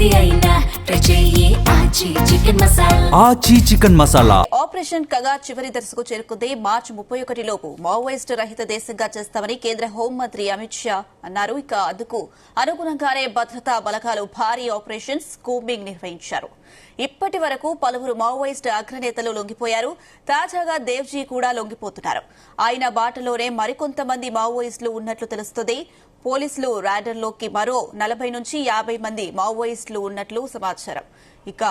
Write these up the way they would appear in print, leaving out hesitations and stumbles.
ఏది అయినా ట్రై చెయ్యి ఆచి చికెన్ మసాలా. ఆచి చికెన్ మసాలా. ఆపరేషన్ కగార్ చివరి దశకు చేరుకుంది. మార్చి 31 లోపు మావోయిస్టు రహిత దేశంగా చేస్తామని కేంద్ర హోంమంత్రి అమిత్ షా అన్నారు. ఇక అందుకు అనుగుణంగానే భద్రతా బలగాలు భారీ ఆపరేషన్ కూంబింగ్ నిర్వహించారు. ఇప్పటి వరకు పలువురు మావోయిస్టు అగ్రనేతలు లొంగిపోయారు. తాజాగా దేవ్జీ కూడా లొంగిపోతున్నారు. ఆయన బాటలోనే మరికొంతమంది మావోయిస్టులు ఉన్నట్లు తెలుస్తుంది. పోలీసులు రాడర్లోకి మరో 40 నుంచి 50 మంది మావోయిస్టులు ఉన్నట్లు సమాచారం. ఇక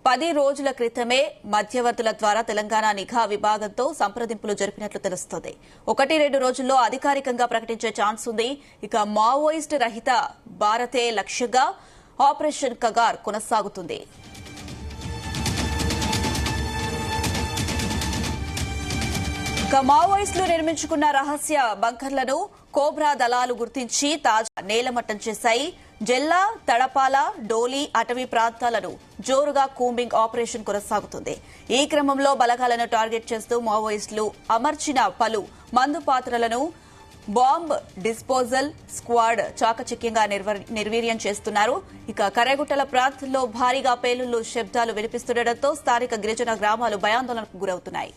10 రోజుల క్రితమే మధ్యవర్తుల ద్వారా తెలంగాణ నిఘా విభాగంతో సంప్రదింపులు జరిపినట్లు తెలుస్తోంది. 1-2 రోజుల్లో అధికారికంగా ప్రకటించే ఛాన్స్ ఉంది. ఇక మావోయిస్టు రహిత భారతే లక్ష్యంగా ఆపరేషన్ కగార్ కొనసాగుతుంది. ఇక మావోయిస్టులు నిర్మించుకున్న రహస్య బంకర్లను కోబ్రా దళాలు గుర్తించి తాజా నేలమట్టం చేశాయి. జెల్లా, తడపాల, డోలి అటవీ ప్రాంతాలను జోరుగా కూంబింగ్ ఆపరేషన్ కొనసాగుతుంది. ఈ క్రమంలో బలగాలను టార్గెట్ చేస్తూ మావోయిస్టులు అమర్చిన పలు మందు పాత్రలను బాంబ్ డిస్పోజల్ స్క్వాడ్ చాకచక్యంగా నిర్వీర్యం చేస్తున్నారు. ఇక కర్రెగుట్టల ప్రాంతంలో భారీగా పేలుళ్లు శబ్దాలు వినిపిస్తుండటంతో స్థానిక గిరిజన గ్రామాలు భయాందోళనకు గురవుతున్నాయి.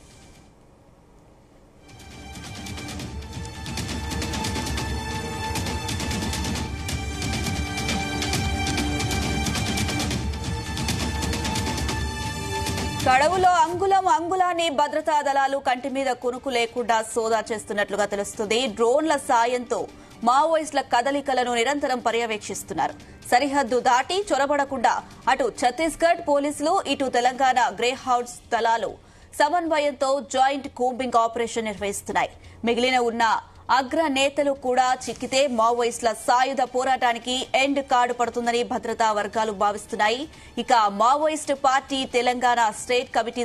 కడవులో అంగుళాన్ని భద్రతా దళాలు కంటి మీద కునుకు లేకుండా సోదా చేస్తున్నట్లుగా తెలుస్తుంది. డ్రోన్ల సాయంతో మావోయిస్టుల కదలికలను నిరంతరం పర్యవేక్షిస్తున్నారు. సరిహద్దు దాటి చొరబడకుండా అటు ఛత్తీస్గఢ్ పోలీసులు, ఇటు తెలంగాణ గ్రే హౌండ్స్ దళాలు సమన్వయంతో జాయింట్ కూంబింగ్ ఆపరేషన్ నిర్వహిస్తున్నాయి. మిగిలిన ఉన్న అగ్ర నేతలు కూడా చిక్కితే మావోయిస్టుల సాయుధ పోరాటానికి ఎండ్ కార్డు పడుతుందని భద్రతా వర్గాలు భావిస్తున్నాయి. ఇక Maoist party Telangana state committee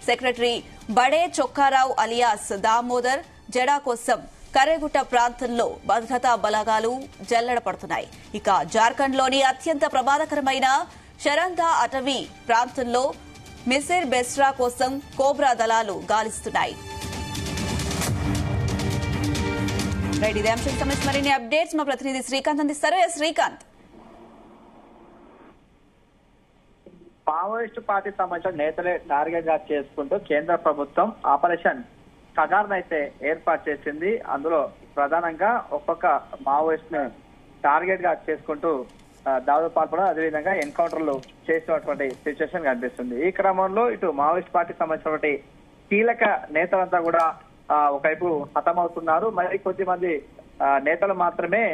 secretary బడే చొక్కారావు అలియాస్ దామోదర్ జడా కోసం కర్రెగుట్ట ప్రాంతంలో భద్రతా బలగాలు జల్లెడ పడుతున్నాయి. ఇక జార్ఖండ్లోని అత్యంత ప్రమాదకరమైన షరందా అటవీ ప్రాంతంలో మిసిర్ బెస్రా కోసం కోబ్రా దళాలు గాలిస్తున్నాయి. ఇదే అంశానికి సంబంధించి మరిన్ని అప్డేట్స్ మా ప్రతినిధి శ్రీకాంత్ అందిస్తారు. శ్రీకాంత్, మావోయిస్టు పార్టీ సంబంధించిన నేతలే టార్గెట్ గా చేసుకుంటూ కేంద్ర ప్రభుత్వం ఆపరేషన్ కగార్ అయితే ఏర్పాటు చేసింది. అందులో ప్రధానంగా ఒక్కొక్క మావోయిస్ట్ ను టార్గెట్ గా చేసుకుంటూ దాడులు పాల్పడడం, అదేవిధంగా ఎన్కౌంటర్లు చేసినటువంటి సిచ్యువేషన్ కనిపిస్తుంది. ఈ క్రమంలో ఇటు మావోయిస్ట్ పార్టీకి సంబంధించినటువంటి కీలక నేతలంతా కూడా ఒకవైపు హతమవుతున్నారు. మరి కొద్దిమంది నేతలు మాత్రమే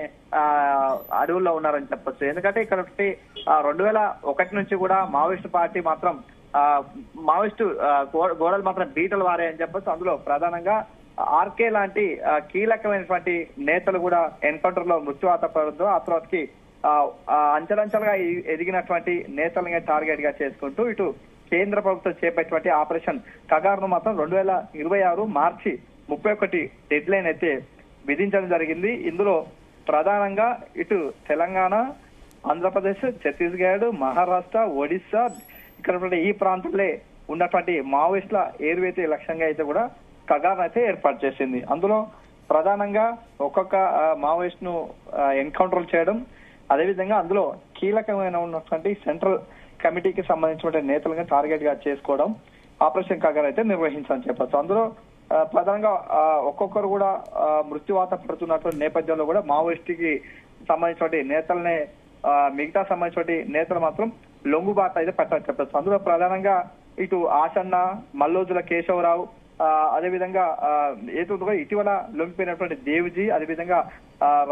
అడవుల్లో ఉన్నారని చెప్పొచ్చు. ఎందుకంటే ఇక్కడ 2001 నుంచి కూడా మావోయిస్టు పార్టీ మాత్రం మావోయిస్టు గోడలు మాత్రం బీటలు వారాయని చెప్పొచ్చు. అందులో ప్రధానంగా ఆర్కే లాంటి కీలకమైనటువంటి నేతలు కూడా ఎన్కౌంటర్ లో మృత్యువాత పడడంతో ఆ తర్వాతకి అంచెలంచెలుగా ఎదిగినటువంటి నేతలని టార్గెట్ గా చేసుకుంటూ ఇటు కేంద్ర ప్రభుత్వం చేపట్టినటువంటి ఆపరేషన్ కగార్ ను మాత్రం 2026 మార్చి 31 డెడ్ లైన్ అయితే విధించడం జరిగింది. ఇందులో ప్రధానంగా ఇటు తెలంగాణ, ఆంధ్రప్రదేశ్, ఛత్తీస్గఢ్, మహారాష్ట్ర, ఒడిశా ఇక్కడ ఈ ప్రాంతాలే ఉన్నటువంటి మావోయిస్టుల ఏరువైతే లక్ష్యంగా అయితే కూడా కగార్ అయితే ఏర్పాటు చేసింది. అందులో ప్రధానంగా ఒక్కొక్క మావోయిస్ట్ ను ఎన్కౌంటర్ చేయడం, అదేవిధంగా అందులో కీలకమైన ఉన్నటువంటి సెంట్రల్ కమిటీకి సంబంధించిన నేతలుగా టార్గెట్ గా చేసుకోవడం ఆపరేషన్ కగార్ అయితే నిర్వహించాలని చెప్పచ్చు. అందులో ప్రధానంగా ఒక్కొక్కరు కూడా మృత్యువాత పడుతున్నటువంటి నేపథ్యంలో కూడా మావోయిస్టుకి సంబంధించిన నేతలనే మిగతా సంబంధించిన నేతలు మాత్రం లొంగుబాటు అయితే పెట్టాలని చెప్పచ్చు. అందులో ప్రధానంగా ఇటు ఆసన్న, మల్లోజుల కేశవరావు, అదేవిధంగా ఇటీవల లొంగిపోయినటువంటి దేవ్జీ, అదేవిధంగా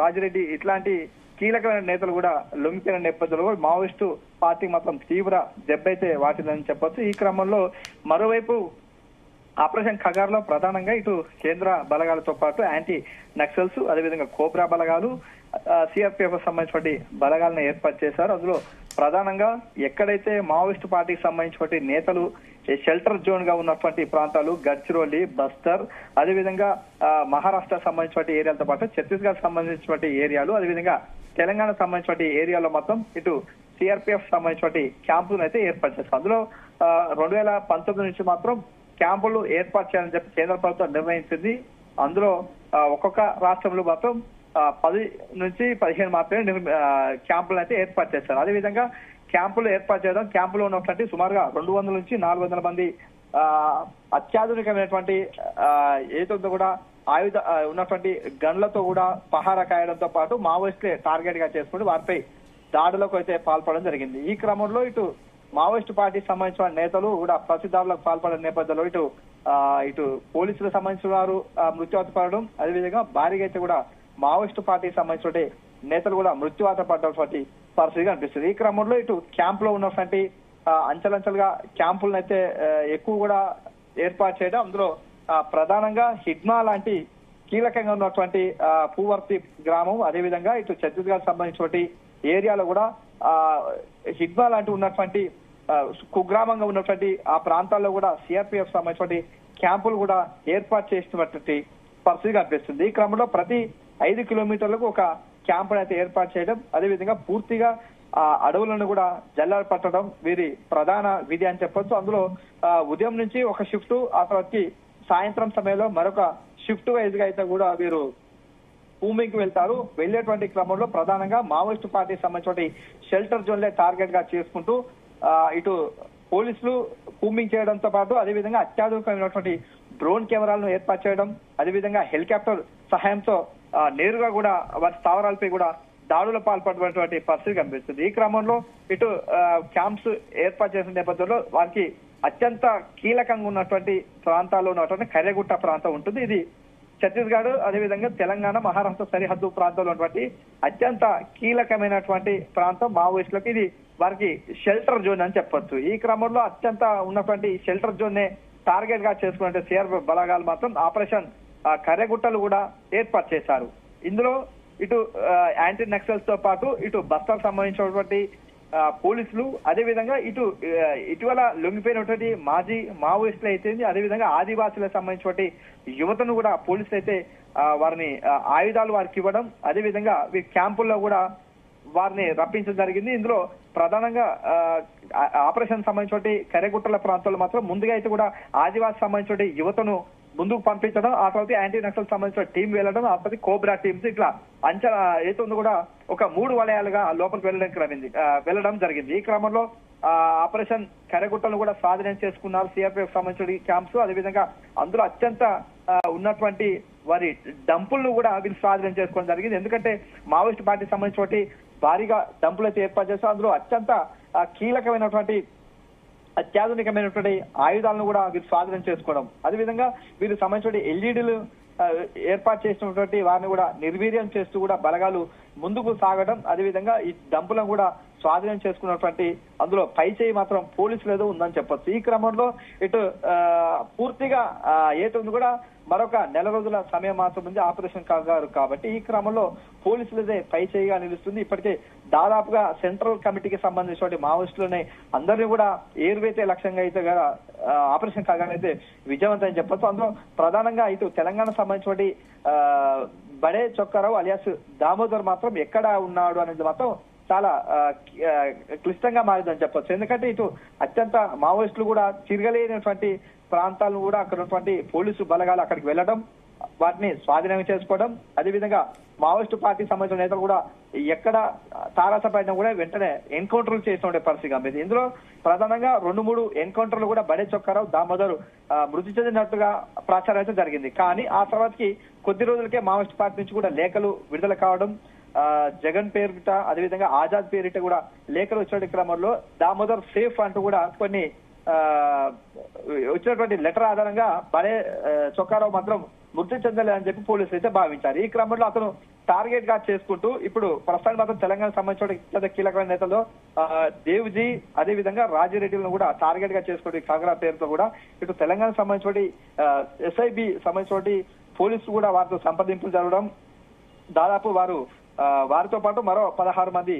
రాజిరెడ్డి ఇట్లాంటి కీలకమైన నేతలు కూడా లొంగిపోయిన నేపథ్యంలో కూడా మావోయిస్టు పార్టీ మాత్రం తీవ్ర దెబ్బైతే వాటిందని చెప్పొచ్చు. ఈ క్రమంలో మరోవైపు ఆపరేషన్ ఖగార్ లో ప్రధానంగా ఇటు కేంద్ర బలగాలతో పాటు యాంటీ నక్సల్స్, అదేవిధంగా కోబ్రా బలగాలు, సిఆర్పిఎఫ్ సంబంధించిన బలగాలను ఏర్పాటు చేశారు. అందులో ప్రధానంగా ఎక్కడైతే మావోయిస్టు పార్టీకి సంబంధించిన నేతలు షెల్టర్ జోన్ గా ఉన్నటువంటి ప్రాంతాలు గడ్చిరోలి, బస్తర్, అదేవిధంగా మహారాష్ట్ర సంబంధించిన ఏరియాలతో పాటు ఛత్తీస్గఢ్ సంబంధించిన ఏరియాలు, అదేవిధంగా తెలంగాణ సంబంధించిన ఏరియాలో మొత్తం ఇటు సిఆర్పిఎఫ్ సంబంధించిన క్యాంపులను అయితే ఏర్పాటు చేస్తారు. అందులో 2019 నుంచి మాత్రం క్యాంపులు ఏర్పాటు చేయాలని చెప్పి కేంద్ర ప్రభుత్వం నిర్ణయించింది. అందులో ఒక్కొక్క రాష్ట్రంలో మాత్రం 10 నుంచి 15 మాత్రమే క్యాంపులను అయితే ఏర్పాటు చేస్తారు. అదేవిధంగా క్యాంపులు ఏర్పాటు చేయడం, క్యాంపులో ఉన్నటువంటి సుమారుగా 200 నుంచి 400 మంది అత్యాధునికమైనటువంటి ఏదో కూడా ఆయుధ ఉన్నటువంటి గన్లతో కూడా పహారా కాయడంతో పాటు మావోయిస్టులే టార్గెట్ గా చేసుకుంటూ వారిపై దాడులకు అయితే పాల్పడడం జరిగింది. ఈ క్రమంలో ఇటు మావోయిస్టు పార్టీకి సంబంధించిన నేతలు కూడా ప్రతిదాడులకు పాల్పడిన నేపథ్యంలో ఇటు పోలీసులకు సంబంధించిన వారు మృత్యువాత పడడం, అదేవిధంగా భారీగా అయితే కూడా మావోయిస్టు పార్టీకి సంబంధించిన నేతలు కూడా మృత్యువాత పడ్డటువంటి పరిస్థితి కనిపిస్తుంది. ఈ క్రమంలో ఇటు క్యాంప్ లో ఉన్నటువంటి అంచెలంచెలుగా క్యాంపులను అయితే ఎక్కువ కూడా ఏర్పాటు చేయడం, అందులో ప్రధానంగా హిడ్మా లాంటి కీలకంగా ఉన్నటువంటి పూవర్తి గ్రామం, అదేవిధంగా ఇటు ఛత్తీస్గఢ్ సంబంధించినటువంటి ఏరియాలో కూడా హిడ్మా లాంటి ఉన్నటువంటి కుగ్రామంగా ఉన్నటువంటి ఆ ప్రాంతాల్లో కూడా సిఆర్పిఎఫ్ సంబంధించినటువంటి క్యాంపులు కూడా ఏర్పాటు చేసినటువంటి పరిస్థితి కనిపిస్తుంది. ఈ క్రమంలో ప్రతి 5 కిలోమీటర్లకు ఒక క్యాంప్ అయితే ఏర్పాటు చేయడం, అదేవిధంగా పూర్తిగా అడవులను కూడా జల్లాలు పట్టడం వీరి ప్రధాన విధి అని చెప్పొచ్చు. అందులో ఉదయం నుంచి ఒక షిఫ్ట్, ఆ తర్వాతకి సాయంత్రం సమయంలో మరొక షిఫ్ట్ వైజ్ గా అయితే కూడా వీరు కూంబింగ్ కి వెళ్తారు. వెళ్లేటువంటి క్రమంలో ప్రధానంగా మావోయిస్టు పార్టీకి సంబంధించిన షెల్టర్ జోన్లే టార్గెట్ గా చేసుకుంటూ ఇటు పోలీసులు కూంబింగ్ చేయడంతో పాటు అదేవిధంగా అత్యాధునికమైనటువంటి డ్రోన్ కెమెరాలను ఏర్పాటు చేయడం, అదేవిధంగా హెలికాప్టర్ సహాయంతో నేరుగా కూడా వారి స్థావరాలపై కూడా దాడులు పాల్పడినటువంటి పరిస్థితి కనిపిస్తుంది. ఈ క్రమంలో ఇటు క్యాంప్స్ ఏర్పాటు చేసిన నేపథ్యంలో వారికి అత్యంత కీలకంగా ఉన్నటువంటి ప్రాంతాల్లో ఉన్నటువంటి కర్రెగుట్ట ప్రాంతం ఉంటుంది. ఇది ఛత్తీస్గఢ్, అదేవిధంగా తెలంగాణ, మహారాష్ట్ర సరిహద్దు ప్రాంతంలో ఉన్నటువంటి అత్యంత కీలకమైనటువంటి ప్రాంతం మావోయిస్టులకు. ఇది వారికి షెల్టర్ జోన్ అని చెప్పొచ్చు. ఈ క్రమంలో అత్యంత ఉన్నటువంటి షెల్టర్ జోన్ నే టార్గెట్ గా చేసుకున్న సిఆర్పిఎఫ్ బలగాలు మాత్రం ఆపరేషన్ కర్రెగుట్టలు కూడా ఏర్పాటు చేశారు. ఇందులో ఇటు యాంటీ నక్సల్స్ తో పాటు ఇటు బస్తాలకు సంబంధించినటువంటి పోలీసులు, అదేవిధంగా ఇటీవల లొంగిపోయినటువంటి మాజీ మావోయిస్టులు అయితే, అదేవిధంగా ఆదివాసులకు సంబంధించినటువంటి యువతను కూడా పోలీసులు అయితే వారిని ఆయుధాలు వారికి ఇవ్వడం, అదేవిధంగా క్యాంపుల్లో కూడా వారిని రప్పించడం జరిగింది. ఇందులో ప్రధానంగా ఆపరేషన్ సంబంధించిన కర్రెగుట్టల ప్రాంతాల్లో మాత్రం ముందుగా అయితే కూడా ఆదివాసి సంబంధించిన యువతను ముందుకు పంపించడం, ఆ తర్వాత యాంటీ నక్సల్ సంబంధించిన టీం వెళ్ళడం, ఆ తర్వాత కోబ్రా టీమ్స్ ఇట్లా అంచనా ఏతుంది కూడా ఒక 3 వలయాలుగా లోపలికి వెళ్ళడం జరిగింది. ఈ క్రమంలో ఆపరేషన్ కర్రెగుట్టలను కూడా స్వాధీనం చేసుకున్నారు సిఆర్పిఎఫ్ సంబంధించిన క్యాంప్స్. అదేవిధంగా అందులో అత్యంత ఉన్నటువంటి వారి డంపులను కూడా వీళ్ళు స్వాధీనం చేసుకోవడం జరిగింది. ఎందుకంటే మావోయిస్ట్ పార్టీకి సంబంధించిన భారీగా డంపులు అయితే ఏర్పాటు చేస్తారు. అందులో అత్యంత కీలకమైనటువంటి అత్యాధునికమైనటువంటి ఆయుధాలను కూడా వీరు స్వాధీనం చేసుకోవడం, అదేవిధంగా వీరు సంబంధించిన ఎల్ఈడీలు ఏర్పాటు చేసినటువంటి వారిని కూడా నిర్వీర్యం చేస్తూ కూడా బలగాలు ముందుకు సాగడం, అదేవిధంగా ఈ డంపులను కూడా స్వాధీనం చేసుకున్నటువంటి అందులో పై చేయి మాత్రం పోలీసులు ఏదో ఉందని చెప్పొచ్చు. ఈ క్రమంలో ఇటు పూర్తిగా ఏటుంది కూడా మరొక 4 రోజుల సమయం మాత్రం ఉంది ఆపరేషన్ కాగారు కాబట్టి ఈ క్రమంలో పోలీసులదే పై చేయిగా నిలుస్తుంది. ఇప్పటికే దాదాపుగా సెంట్రల్ కమిటీకి సంబంధించిన మావోయిస్టులని అందరినీ కూడా ఏరువైతే లక్ష్యంగా అయితే ఆపరేషన్ కాగారు అయితే విజయవంతం చెప్పొచ్చు. అందులో ప్రధానంగా ఇటు తెలంగాణ సంబంధించిన బడే చొక్కారావు అలియాస్ దామోదర్ మాత్రం ఎక్కడ ఉన్నాడు అనేది మాత్రం చాలా క్లిష్టంగా మారిందని చెప్పొచ్చు. ఎందుకంటే ఇటు అత్యంత మావోయిస్టులు కూడా తిరగలేనటువంటి ప్రాంతాలను కూడా అక్కడ ఉన్నటువంటి పోలీసు బలగాలు అక్కడికి వెళ్లడం, వాటిని స్వాధీనం చేసుకోవడం, అదేవిధంగా మావోయిస్టు పార్టీకి సంబంధించిన నేతలు కూడా ఎక్కడ తారాసపడినా కూడా వెంటనే ఎన్కౌంటర్లు చేసిన పరిస్థితి ఉంది. ఇందులో ప్రధానంగా 2-3 ఎన్కౌంటర్లు కూడా బడే చొక్కారావు దామోదర్ మృతి చెందినట్టుగా ప్రచారం అయితే జరిగింది. కానీ ఆ తర్వాతకి కొద్ది రోజులకే మావోయిస్టు పార్టీ నుంచి కూడా లేఖలు విడుదల కావడం, జగన్ పేరిట అదేవిధంగా ఆజాద్ పేరిట కూడా లేఖలు వచ్చే క్రమంలో దామోదర్ సేఫ్ అంటూ కూడా కొన్ని వచ్చినటువంటి లెటర్ ఆధారంగా బడే చొక్కారావు మాత్రం మృతి చెందలే అని చెప్పి పోలీసులు అయితే భావించారు. ఈ క్రమంలో అతను టార్గెట్ గా చేసుకుంటూ ఇప్పుడు ప్రస్తుతానికి మాత్రం తెలంగాణ సంబంధించిన కీలకమైన నేతల్లో దేవ్జీ అదేవిధంగా రాజిరెడ్డిలను కూడా టార్గెట్ గా చేసుకుంటూ కాంగ్రా పేరుతో కూడా ఇటు తెలంగాణ సంబంధించిన ఎస్ఐబి సంబంధించిన పోలీసులు కూడా వారితో సంప్రదింపులు జరగడం, దాదాపు వారితో పాటు మరో 16 మంది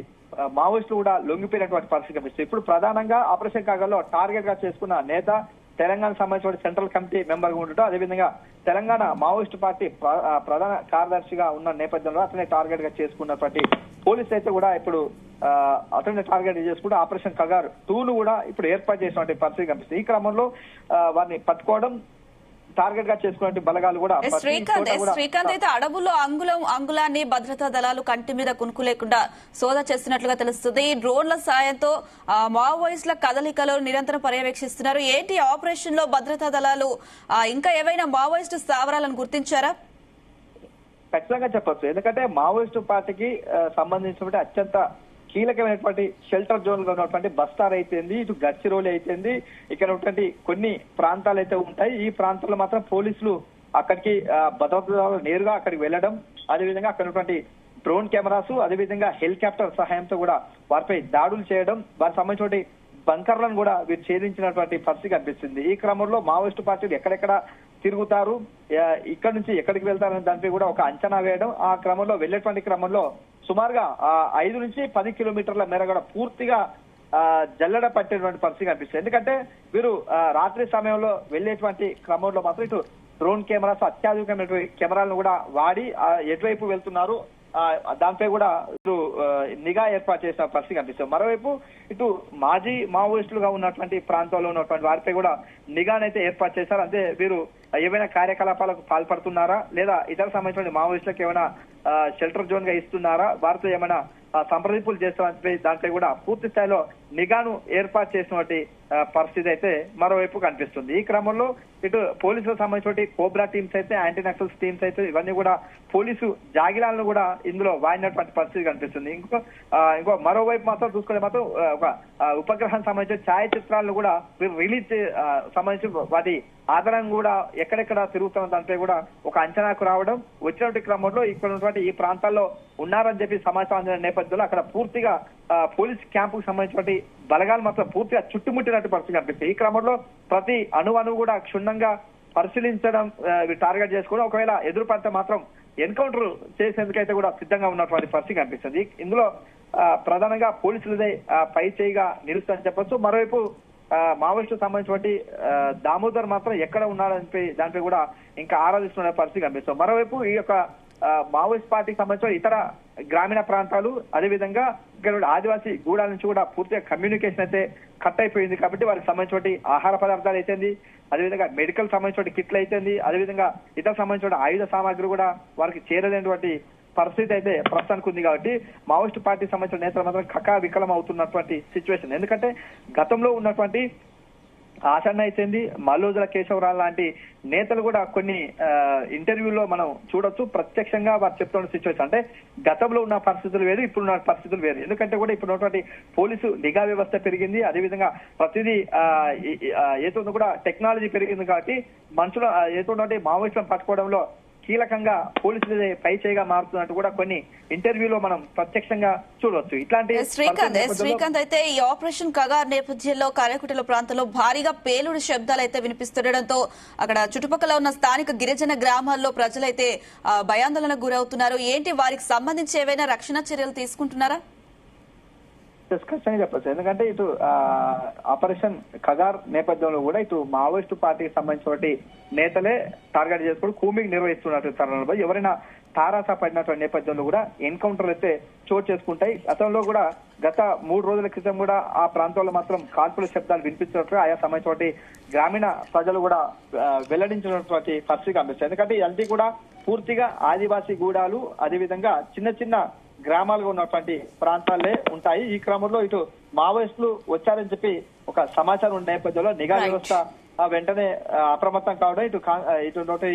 మావోయిస్టులు కూడా లొంగిపోయినటువంటి పరిస్థితి కనిపిస్తుంది. ఇప్పుడు ప్రధానంగా ఆపరేషన్ కాగాలో టార్గెట్ గా చేసుకున్న నేత తెలంగాణ సంబంధించిన సెంట్రల్ కమిటీ మెంబర్ గా ఉండటం, అదేవిధంగా తెలంగాణ మావోయిస్టు పార్టీ ప్రధాన కార్యదర్శిగా ఉన్న నేపథ్యంలో అతనే టార్గెట్ గా చేసుకున్నటువంటి పోలీసులు అయితే కూడా ఇప్పుడు అతన్ని టార్గెట్ చేసుకుంటూ ఆపరేషన్ కగార్ 2ను కూడా ఇప్పుడు ఏర్పాటు చేసినటువంటి పరిస్థితి కనిపిస్తుంది. ఈ క్రమంలో వారిని పట్టుకోవడం, టార్గెట్ గా చేసుకునే బలగాలు కూడా శ్రీకాంత్ అయితే అడవుల్లో అంగుళాన్ని భద్రతా దళాలు కంటి మీద కునుకు లేకుండా సోదా చేస్తున్నట్లుగా తెలుస్తుంది. డ్రోన్ల సాయంతో మావోయిస్టుల కదలికలు నిరంతరం పర్యవేక్షిస్తున్నారు. ఏంటి ఆపరేషన్ లో భద్రతా దళాలు ఇంకా ఏవైనా మావోయిస్టు స్థావరాలను గుర్తించారా? ఖచ్చితంగా చెప్పొచ్చు. ఎందుకంటే మావోయిస్టు పార్టీకి సంబంధించినటువంటి అత్యంత కీలకమైనటువంటి షెల్టర్ జోన్ గా ఉన్నటువంటి బస్తార్ అయితేంది, ఇటు గచ్చిరోలి అయితేంది, ఇక్కడ ఉన్నటువంటి కొన్ని ప్రాంతాలు అయితే ఉంటాయి. ఈ ప్రాంతాల్లో మాత్రం పోలీసులు అక్కడికి భద్రతా నేరుగా అక్కడికి వెళ్లడం, అదేవిధంగా అక్కడ ఉన్నటువంటి డ్రోన్ కెమెరాస్, అదేవిధంగా హెలికాప్టర్ సహాయంతో కూడా వారిపై దాడులు చేయడం, వారికి సంబంధించిన బంకర్లను కూడా వీరు ఛేదించినటువంటి పరిస్థితి కనిపిస్తుంది. ఈ క్రమంలో మావోయిస్టు పార్టీలు ఎక్కడెక్కడ తిరుగుతారు, ఇక్కడ నుంచి ఎక్కడికి వెళ్తారనే దానిపై కూడా ఒక అంచనా వేయడం, ఆ క్రమంలో వెళ్లేటువంటి క్రమంలో సుమారుగా 5 నుంచి 10 కిలోమీటర్ల మేర కూడా పూర్తిగా జల్లెడ పట్టేటువంటి పరిస్థితి కనిపిస్తుంది. ఎందుకంటే వీరు రాత్రి సమయంలో వెళ్లేటువంటి క్రమంలో మాత్రం ఇటు డ్రోన్ కెమెరాస్, అత్యాధునికమైన కెమెరాలను కూడా వాడి ఎటువైపు వెళ్తున్నారు దానిపై కూడా ఇటు నిఘా ఏర్పాటు చేసిన పరిస్థితి కనిపిస్తుంది. మరోవైపు ఇటు మాజీ మావోయిస్టులుగా ఉన్నటువంటి ప్రాంతాల్లో ఉన్నటువంటి వారిపై కూడా నిఘానైతే ఏర్పాటు చేశారు. అంటే వీరు ఏవైనా కార్యకలాపాలకు పాల్పడుతున్నారా, లేదా ఇతర సంబంధించిన మావోయిస్టులకు ఏమైనా షెల్టర్ జోన్ గా ఇస్తున్నారా, వారితో ఏమైనా సంప్రదింపులు చేస్తామని దానిపై కూడా పూర్తి స్థాయిలో నిఘాను ఏర్పాటు చేసినటువంటి పరిస్థితి అయితే మరోవైపు కనిపిస్తుంది. ఈ క్రమంలో ఇటు పోలీసులకు సంబంధించిన కోబ్రా టీమ్స్ అయితే, యాంటీ నక్సల్స్ టీమ్స్ అయితే ఇవన్నీ కూడా పోలీసు జాగిలాలను కూడా ఇందులో వాడినటువంటి పరిస్థితి కనిపిస్తుంది. ఇంకో మరోవైపు మాత్రం చూసుకుంటే మాత్రం ఒక ఉపగ్రహానికి సంబంధించిన ఛాయాచిత్రాలను కూడా రిలీజ్ సంబంధించి వాటి ఆధారం కూడా ఎక్కడెక్కడ తిరుగుతున్న దానిపై కూడా ఒక అంచనాకు రావడం, వచ్చినటువంటి క్రమంలో ఇక్కడ ఉన్నటువంటి ఈ ప్రాంతాల్లో ఉన్నారని చెప్పి సమాచారం అందిన నేపథ్యంలో అక్కడ పూర్తిగా పోలీస్ క్యాంపుకు సంబంధించిన బలగాలు మాత్రం పూర్తిగా చుట్టుముట్టినట్టు పరిస్థితి కనిపిస్తుంది. ఈ క్రమంలో ప్రతి అణువు కూడా క్షుణ్ణంగా పరిశీలించడం టార్గెట్ చేసుకోవడం, ఒకవేళ ఎదురుపడితే మాత్రం ఎన్కౌంటర్ చేసేందుకైతే కూడా సిద్ధంగా ఉన్నటువంటి పరిస్థితి కనిపిస్తుంది. ఇందులో ప్రధానంగా పోలీసులదే పై చేయిగా నిలుస్తుందని చెప్పొచ్చు. మరోవైపు మావోయిస్టు సంబంధించినటువంటి దామోదర్ మాత్రం ఎక్కడ ఉన్నాడని దానిపై కూడా ఇంకా ఆరాధిస్తున్న పరిస్థితి కనిపిస్తుంది. మరోవైపు ఈ యొక్క మావోయిస్ట్ పార్టీకి సంబంధించిన ఇతర గ్రామీణ ప్రాంతాలు, అదేవిధంగా ఇక్కడ ఆదివాసీ గూడాల నుంచి కూడా పూర్తిగా కమ్యూనికేషన్ అయితే కట్ అయిపోయింది. కాబట్టి వారికి సంబంధించిన ఆహార పదార్థాలు అయితేంది, అదేవిధంగా మెడికల్ సంబంధించిన కిట్లు అయితేంది, అదేవిధంగా ఇతర సంబంధించిన ఆయుధ సామాగ్రి కూడా వారికి చేరలేనటువంటి పరిస్థితి అయితే ప్రస్తుతానికి ఉంది. కాబట్టి మావోయిస్టు పార్టీ సంబంధించిన నేతలు మాత్రం కకా వికలం అవుతున్నటువంటి సిచ్యువేషన్. ఎందుకంటే గతంలో ఉన్నటువంటి ఆసన్న అయితేంది, మల్లోజుల కేశవరావు లాంటి నేతలు కూడా కొన్ని ఇంటర్వ్యూలో మనం చూడొచ్చు. ప్రత్యక్షంగా వారు చెప్తున్న సిచ్యువేషన్ అంటే గతంలో ఉన్న పరిస్థితులు వేరు, ఇప్పుడున్న పరిస్థితులు వేరు. ఎందుకంటే కూడా ఇప్పుడు ఉన్నటువంటి పోలీసు నిఘా వ్యవస్థ పెరిగింది, అదేవిధంగా ప్రతిదీ ఏదో కూడా టెక్నాలజీ పెరిగింది. కాబట్టి మనుషులు ఏదో మావోయిస్టులను పట్టుకోవడంలో కీలకంగా పోలీసులదే పై చేయిగా మారుతున్నట్టు కూడా కొన్ని ఇంటర్వ్యూలో మనం ప్రత్యక్షంగా చూడవచ్చు. ఇట్లాంటి శ్రీకాంత్ అయితే ఈ ఆపరేషన్ కగార్ నేపథ్యంలో కారేకుటల ప్రాంతంలో భారీగా పేలుడు శబ్దాలు అయితే వినిపిస్తుండటంతో అక్కడ చుట్టుపక్కల ఉన్న స్థానిక గిరిజన గ్రామాల్లో ప్రజలైతే భయాందోళనకు గురవుతున్నారు. ఏంటి వారికి సంబంధించి ఏవైనా రక్షణ చర్యలు తీసుకుంటున్నారా? ఖచ్చితంగా చెప్పచ్చు. ఎందుకంటే ఇటు ఆపరేషన్ కగార్ నేపథ్యంలో కూడా ఇటు మావోయిస్టు పార్టీకి సంబంధించిన నేతలే టార్గెట్ చేసుకుని కూంబింగ్ నిర్వహిస్తున్నట్టు తరుణంలో ఎవరైనా తారాసా పడినటువంటి నేపథ్యంలో కూడా ఎన్కౌంటర్లు అయితే చోటు చేసుకుంటాయి. గతంలో కూడా గత 3 రోజుల క్రితం కూడా ఆ ప్రాంతంలో మాత్రం కాల్పుల శబ్దాలు వినిపించినట్టు ఆయా సంబంధించిన గ్రామీణ ప్రజలు కూడా వెల్లడించినటువంటి పరిస్థితి కనిపిస్తుంది. ఎందుకంటే ఇవన్నీ కూడా పూర్తిగా ఆదివాసీ గూడాలు, అదేవిధంగా చిన్న చిన్న గ్రామాలుగా ఉన్నటువంటి ప్రాంతాలే ఉంటాయి. ఈ క్రమంలో ఇటు మావోయిస్టులు వచ్చారని చెప్పి ఒక సమాచారం ఉన్న నేపథ్యంలో నిఘా వ్యవస్థ వెంటనే అప్రమత్తం కావడం, ఇటు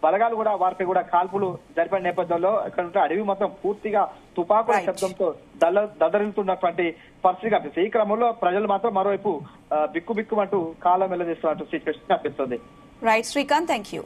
బలగాలు కూడా వారిపై కూడా కాల్పులు జరిపిన నేపథ్యంలో ఇక్కడ అడవి మొత్తం పూర్తిగా తుపాకుల శబ్దంతో దద్దరిల్లుతున్నటువంటి పరిస్థితి కనిపిస్తుంది. ఈ క్రమంలో ప్రజలు మాత్రం మరోవైపు బిక్కుబిక్కుమంటూ కాలం వెల్లదీస్తున్నట్టు సిచ్యువేషన్ కనిపిస్తుంది. Right Srikanth, thank you.